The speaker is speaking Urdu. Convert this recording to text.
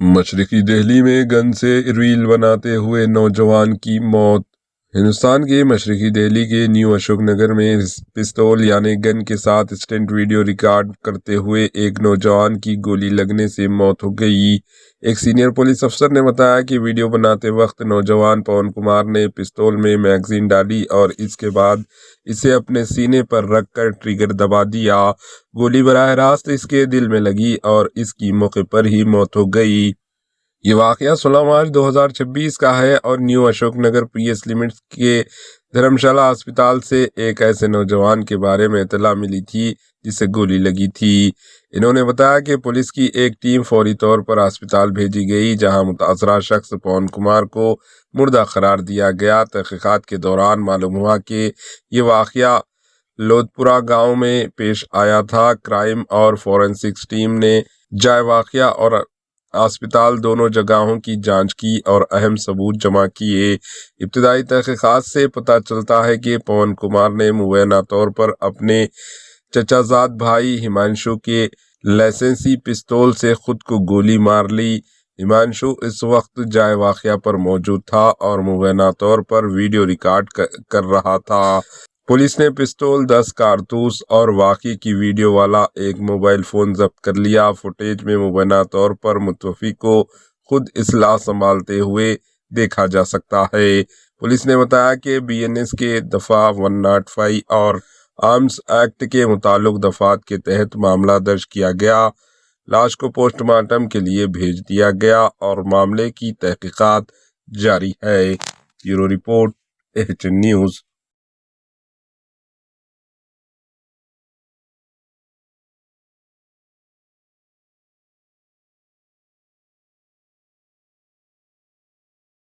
مشرقی دہلی میں گن سے ریل بناتے ہوئے نوجوان کی موت۔ ہندوستان کے مشرقی دہلی کے نیو اشوک نگر میں پستول یعنی گن کے ساتھ اسٹنٹ ویڈیو ریکارڈ کرتے ہوئے ایک نوجوان کی گولی لگنے سے موت ہو گئی۔ ایک سینئر پولیس افسر نے بتایا کہ ویڈیو بناتے وقت نوجوان پون کمار نے پستول میں میگزین ڈالی اور اس کے بعد اسے اپنے سینے پر رکھ کر ٹریگر دبا دیا۔ گولی براہ راست اس کے دل میں لگی اور اس کی موقع پر ہی موت ہو گئی۔ یہ واقعہ 16 مارچ 2026 کا ہے اور new Ashok Nagar P S limits کے دھرمشالہ اسپتال سے ایک ایسے نوجوان کے بارے میں اطلاع ملی تھی جسے گولی لگی تھی۔ انہوں نے بتایا کہ پولیس کی ایک ٹیم فوری طور پر اسپتال بھیجی گئی جہاں متاثرہ شخص پون کمار کو مردہ قرار دیا گیا۔ تحقیقات کے دوران معلوم ہوا کہ یہ واقعہ لودھپورہ گاؤں میں پیش آیا تھا۔ کرائم اور فورینسکس ٹیم نے جائے واقعہ اور اسپتال دونوں جگہوں کی جانچ کی اور اہم ثبوت جمع کیے۔ ابتدائی تحقیقات سے پتہ چلتا ہے کہ پون کمار نے مبینہ طور پر اپنے چچا زاد بھائی ہمانشو کے لائسنسی پستول سے خود کو گولی مار لی۔ ہمانشو اس وقت جائے واقعہ پر موجود تھا اور مبینہ طور پر ویڈیو ریکارڈ کر رہا تھا۔ پولیس نے پستول، 10 کارتوس اور واقعے کی ویڈیو والا ایک موبائل فون ضبط کر لیا۔ فوٹیج میں مبینہ طور پر متوفی کو خود اسلحہ سنبھالتے ہوئے دیکھا جا سکتا ہے۔ پولیس نے بتایا کہ BNS کے دفعہ 105 اور آرمز ایکٹ کے متعلق دفعات کے تحت معاملہ درج کیا گیا۔ لاش کو پوسٹ مارٹم کے لیے بھیج دیا گیا اور معاملے کی تحقیقات جاری ہے۔ Bureau report AHN news.